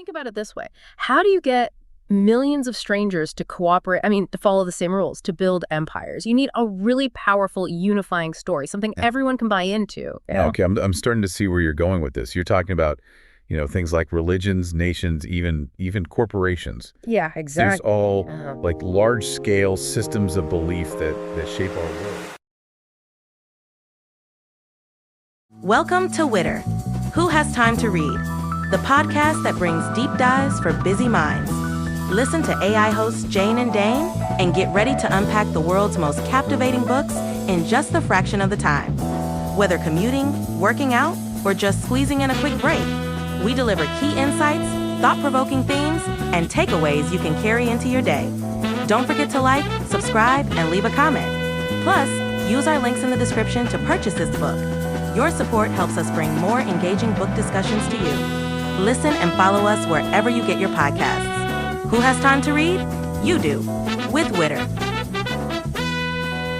Think about it this way. How do you get millions of strangers to cooperate, to follow the same rules, to build empires? You need a really powerful, unifying story, something everyone can buy into. Okay, I'm starting to see where you're going with this. You're talking about, things like religions, nations, even corporations. Yeah, exactly. There's all like large-scale systems of belief that shape our world. Welcome to Witter. Who Has Time to Read? The podcast that brings deep dives for busy minds. Listen to AI hosts Jane and Dane and get ready to unpack the world's most captivating books in just a fraction of the time. Whether commuting, working out, or just squeezing in a quick break, we deliver key insights, thought-provoking themes, and takeaways you can carry into your day. Don't forget to like, subscribe, and leave a comment. Plus, use our links in the description to purchase this book. Your support helps us bring more engaging book discussions to you. Listen and follow us wherever you get your podcasts. Who has time to read? You do, with Witter.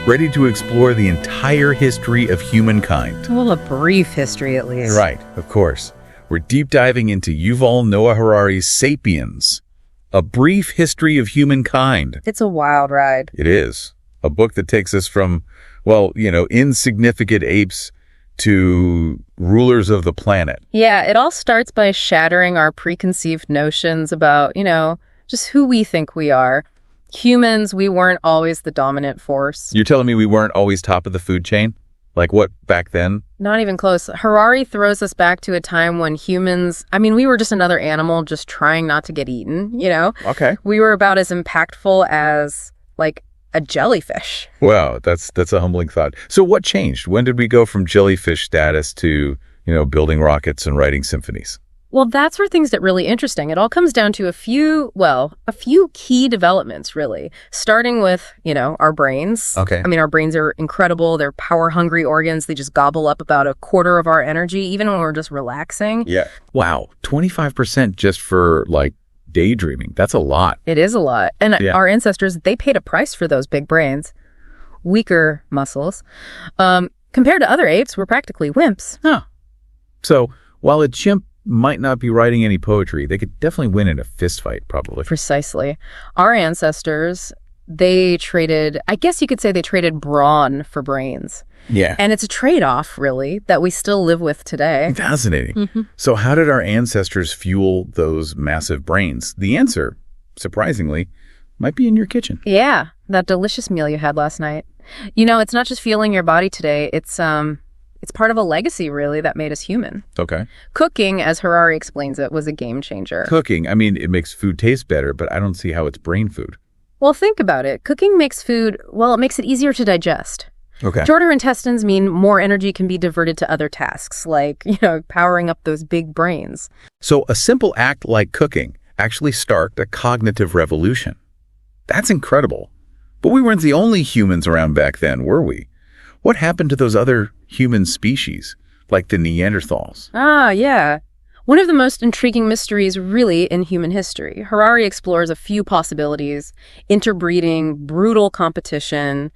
Ready to explore the entire history of humankind? Well, a brief history at least. Right, of course. We're deep diving into Yuval Noah Harari's Sapiens, A Brief History of Humankind. It's a wild ride. It is. A book that takes us from, insignificant apes to rulers of the planet. Yeah, it all starts by shattering our preconceived notions about, just who we think we are. Humans, we weren't always the dominant force. You're telling me we weren't always top of the food chain? Like what, back then? Not even close. Harari throws us back to a time when humans, we were just another animal just trying not to get eaten, Okay. We were about as impactful as, a jellyfish. Wow, that's a humbling thought. So what changed? When did we go from jellyfish status to, building rockets and writing symphonies? Well, that's where things get really interesting. It all comes down to a few key developments, really. Starting with, our brains. Okay. Our brains are incredible. They're power-hungry organs. They just gobble up about a quarter of our energy, even when we're just relaxing. Yeah. Wow, 25% just for, daydreaming. That's a lot. It is a lot. And our ancestors, they paid a price for those big brains. Weaker muscles. Compared to other apes, we're practically wimps. Huh. So, while a chimp might not be writing any poetry, they could definitely win in a fist fight, probably. Precisely. Our ancestors, they traded brawn for brains. Yeah. And it's a trade-off, really, that we still live with today. Fascinating. Mm-hmm. So how did our ancestors fuel those massive brains? The answer, surprisingly, might be in your kitchen. Yeah, that delicious meal you had last night. It's not just fueling your body today. It's part of a legacy, really, that made us human. Okay. Cooking, as Harari explains it, was a game changer. Cooking, it makes food taste better, but I don't see how it's brain food. Well, think about it. Cooking makes it makes it easier to digest. Okay. Shorter intestines mean more energy can be diverted to other tasks, like, powering up those big brains. So a simple act like cooking actually sparked a cognitive revolution. That's incredible. But we weren't the only humans around back then, were we? What happened to those other human species, like the Neanderthals? Ah, yeah. One of the most intriguing mysteries, really, in human history. Harari explores a few possibilities: interbreeding, brutal competition,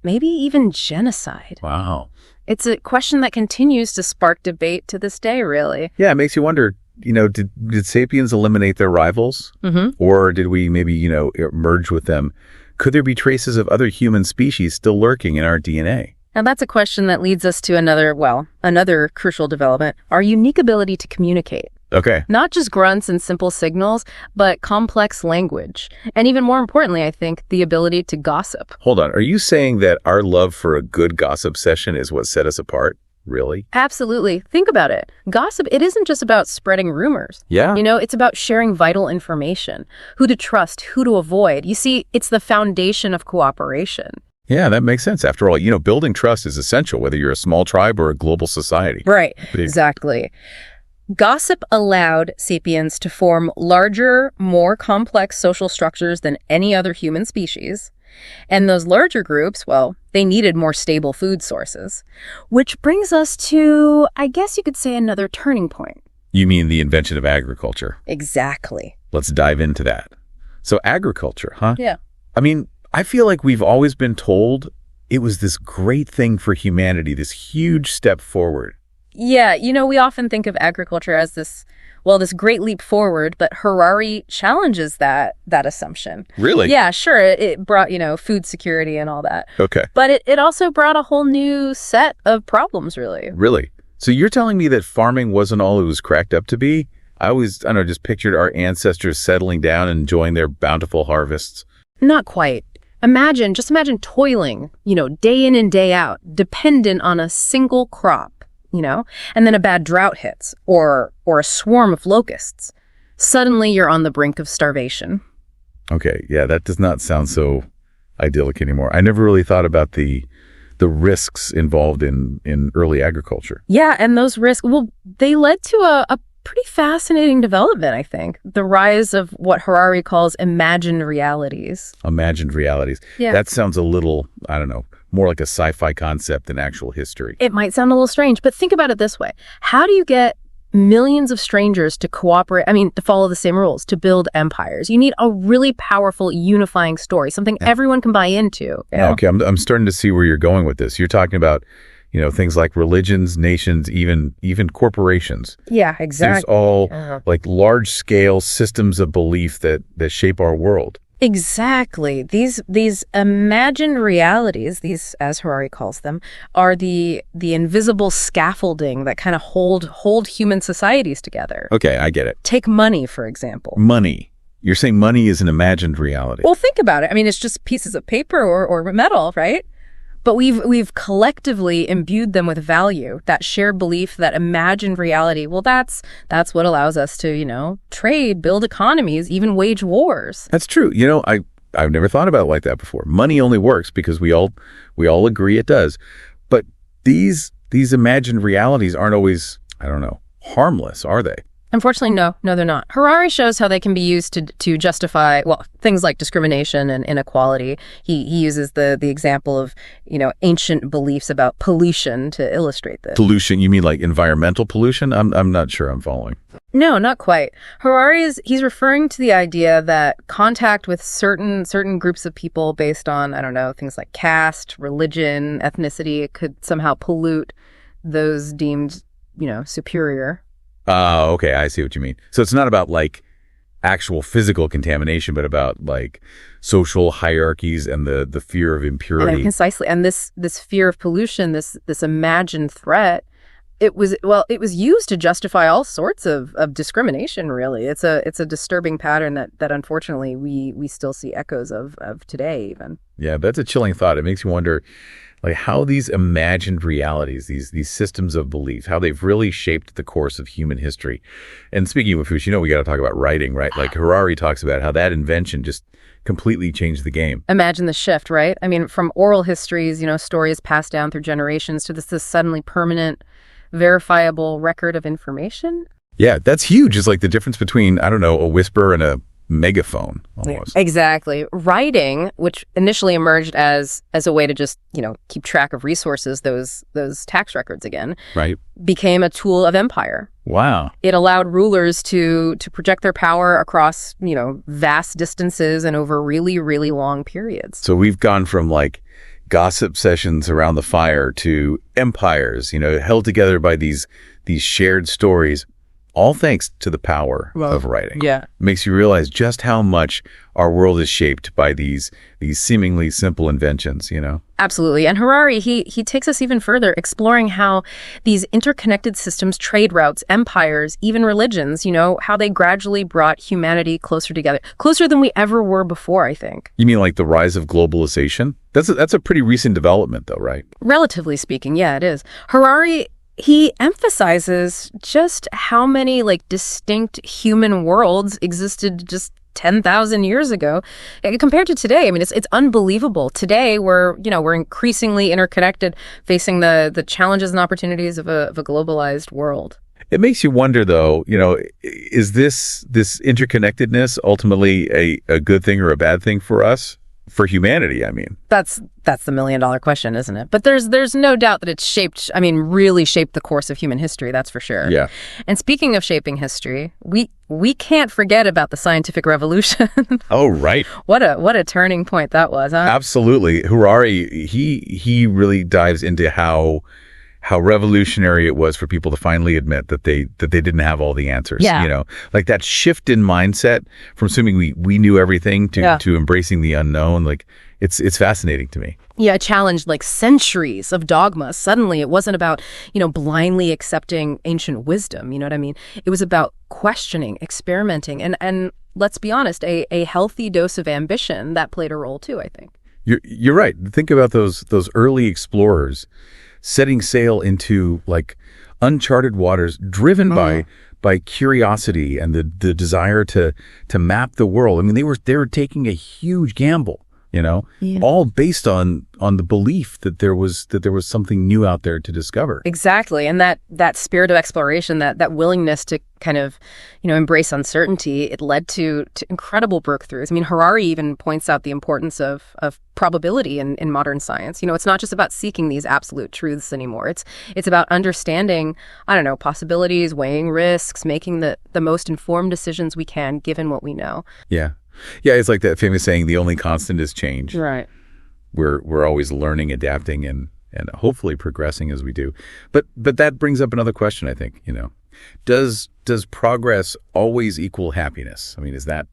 maybe even genocide. Wow. It's a question that continues to spark debate to this day, really. Yeah, it makes you wonder, did sapiens eliminate their rivals? Mm-hmm. Or did we maybe, merge with them? Could there be traces of other human species still lurking in our DNA? Now, that's a question that leads us to another crucial development: our unique ability to communicate. Okay. Not just grunts and simple signals, but complex language. And even more importantly, I think, the ability to gossip. Hold on. Are you saying that our love for a good gossip session is what set us apart? Really? Absolutely. Think about it. Gossip, it isn't just about spreading rumors. Yeah. It's about sharing vital information, who to trust, who to avoid. You see, it's the foundation of cooperation. Yeah, that makes sense. After all, building trust is essential, whether you're a small tribe or a global society. Right. Exactly. Gossip allowed sapiens to form larger, more complex social structures than any other human species. And those larger groups, they needed more stable food sources. Which brings us to, I guess you could say, another turning point. You mean the invention of agriculture? Exactly. Let's dive into that. So agriculture, huh? Yeah. I feel like we've always been told it was this great thing for humanity, this huge step forward. Yeah, we often think of agriculture as this well, this great leap forward, but Harari challenges that assumption. Really? Yeah, sure. It brought, food security and all that. Okay. But it also brought a whole new set of problems, really. Really? So you're telling me that farming wasn't all it was cracked up to be? I always, I don't know, just pictured our ancestors settling down and enjoying their bountiful harvests. Not quite. Just imagine toiling, day in and day out, dependent on a single crop, and then a bad drought hits or a swarm of locusts. Suddenly you're on the brink of starvation. Okay, yeah, that does not sound so idyllic anymore. I never really thought about the risks involved in early agriculture. Yeah, and those risks, well, they led to a pretty fascinating development, I think. The rise of what Harari calls imagined realities. Imagined realities. Yeah. That sounds a little, I don't know, more like a sci-fi concept than actual history. It might sound a little strange, but think about it this way. How do you get millions of strangers to cooperate, to follow the same rules, to build empires? You need a really powerful, unifying story, something everyone can buy into. Okay, I'm starting to see where you're going with this. You're talking about things like religions, nations, even corporations. Yeah, exactly. There's all like large-scale systems of belief that shape our world. Exactly. These imagined realities, these, as Harari calls them, are the invisible scaffolding that kind of hold human societies together. Okay, I get it. Take money, for example. Money. You're saying money is an imagined reality. Well, think about it. It's just pieces of paper or metal, right? But we've collectively imbued them with value, that shared belief, that imagined reality. Well, that's what allows us to, trade, build economies, even wage wars. That's true. I've never thought about it like that before. Money only works because we all agree it does. But these imagined realities aren't always, I don't know, harmless, are they? Unfortunately, no, they're not. Harari shows how they can be used to justify, things like discrimination and inequality. He uses the example of, ancient beliefs about pollution to illustrate this. Pollution? You mean like environmental pollution? I'm not sure I'm following. No, not quite. Harari he's referring to the idea that contact with certain groups of people based on, I don't know, things like caste, religion, ethnicity could somehow pollute those deemed, superior. Oh, okay. I see what you mean. So it's not about like actual physical contamination, but about like social hierarchies and the fear of impurity. And precisely. And this fear of pollution, this imagined threat, it was used to justify all sorts of discrimination, really. It's a disturbing pattern that unfortunately we still see echoes of today even. Yeah, that's a chilling thought. It makes you wonder like how these imagined realities, these systems of belief, how they've really shaped the course of human history. And speaking of which, we got to talk about writing, right? Like Harari talks about how that invention just completely changed the game. Imagine the shift, right? From oral histories, stories passed down through generations to this suddenly permanent, verifiable record of information. Yeah, that's huge. It's like the difference between, I don't know, a whisper and a megaphone almost. Exactly. Writing, which initially emerged as a way to just, keep track of resources, those tax records again, right, became a tool of empire. Wow. It allowed rulers to project their power across, vast distances and over really, really long periods. So we've gone from like gossip sessions around the fire to empires, held together by these shared stories. All thanks to the power of writing. Yeah. Makes you realize just how much our world is shaped by these seemingly simple inventions, Absolutely. And Harari, he takes us even further, exploring how these interconnected systems, trade routes, empires, even religions, how they gradually brought humanity closer together, closer than we ever were before, I think. You mean like the rise of globalization? That's a pretty recent development though, right? Relatively speaking, yeah, it is. Harari, he emphasizes just how many distinct human worlds existed just 10,000 years ago compared to today. It's unbelievable. Today we're increasingly interconnected, facing the challenges and opportunities of a globalized world. It makes you wonder though, is this interconnectedness ultimately a good thing or a bad thing for us? For humanity, That's the million-dollar question, isn't it? But there's no doubt that it's really shaped the course of human history, that's for sure. Yeah. And speaking of shaping history, we can't forget about the scientific revolution. Oh, right. What a turning point that was, huh? Absolutely. Harari, he really dives into how how revolutionary it was for people to finally admit that they didn't have all the answers. Yeah. Like that shift in mindset from assuming we knew everything to embracing the unknown. Like it's fascinating to me. Yeah, it challenged like centuries of dogma. Suddenly it wasn't about, blindly accepting ancient wisdom. You know what I mean? It was about questioning, experimenting, and let's be honest, a healthy dose of ambition that played a role too, I think. You're right. Think about those early explorers setting sail into like uncharted waters, driven by curiosity and the desire to map the world. I mean, they were taking a huge gamble. All based on the belief that there was something new out there to discover. Exactly. And that spirit of exploration, that willingness to kind of, embrace uncertainty, it led to incredible breakthroughs. I mean, Harari even points out the importance of probability in modern science. It's not just about seeking these absolute truths anymore. It's about understanding, possibilities, weighing risks, making the most informed decisions we can given what we know. Yeah. Yeah, it's like that famous saying, the only constant is change. Right. We're always learning, adapting, and hopefully progressing as we do. But that brings up another question, I think, Does progress always equal happiness? I mean, is that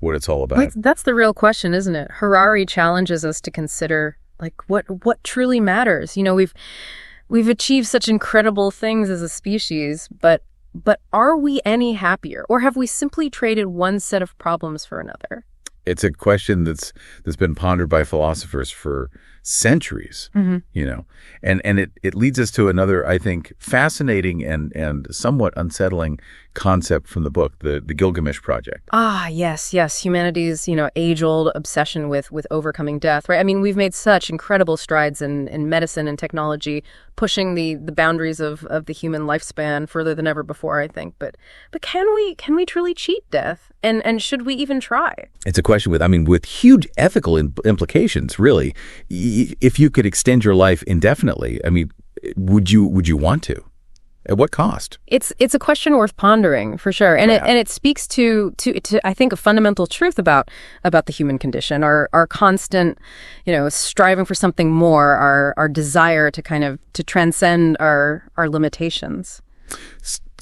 what it's all about? Well, that's the real question, isn't it? Harari challenges us to consider like what truly matters. We've achieved such incredible things as a species, but are we any happier, or have we simply traded one set of problems for another? It's a question that's been pondered by philosophers for centuries, and it leads us to another, I think, fascinating and somewhat unsettling concept from the book, the Gilgamesh Project. Ah, yes. Humanity's, age-old obsession with overcoming death, right? I mean, we've made such incredible strides in medicine and technology, pushing the boundaries of the human lifespan further than ever before, I think. But can we truly cheat death? And should we even try? It's a question with huge ethical implications, really. If you could extend your life indefinitely, would you want to? At what cost? It's a question worth pondering, for sure. And it speaks to I think a fundamental truth about the human condition, our constant, striving for something more, our desire to kind of to transcend our limitations.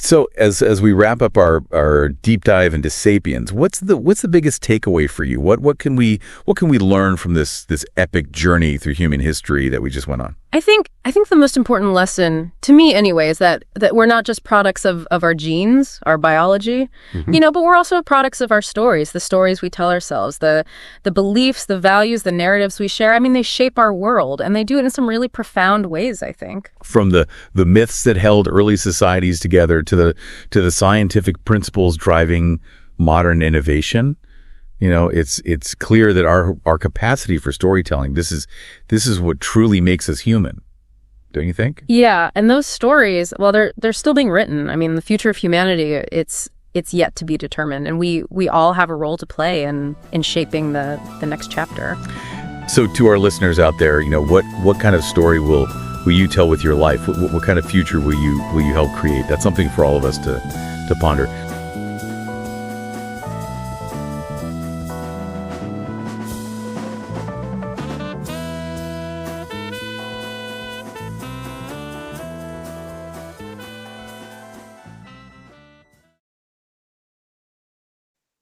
So as we wrap up our deep dive into Sapiens, what's the biggest takeaway for you? What can we learn from this epic journey through human history that we just went on? I think the most important lesson, to me anyway, is that we're not just products of our genes, our biology, but we're also products of our stories, the stories we tell ourselves, the beliefs, the values, the narratives we share. I mean, they shape our world, and they do it in some really profound ways, I think. From the myths that held early societies together to the scientific principles driving modern innovation. It's clear that our capacity for storytelling, this is what truly makes us human. Don't you think? Yeah, and those stories, well, they're still being written. I mean, the future of humanity, it's yet to be determined, and we all have a role to play in shaping the next chapter. So to our listeners out there, what kind of story will you tell with your life? What kind of future will you help create? That's something for all of us to ponder.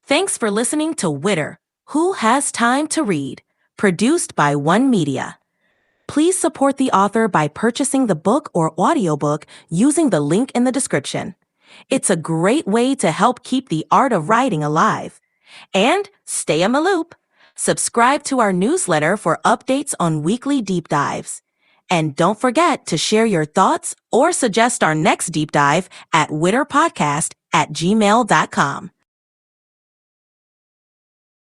Thanks for listening to Witter, Who Has Time to Read, produced by One Media. Please support the author by purchasing the book or audiobook using the link in the description. It's a great way to help keep the art of writing alive. And stay in the loop. Subscribe to our newsletter for updates on weekly deep dives. And don't forget to share your thoughts or suggest our next deep dive at witterpodcast@gmail.com.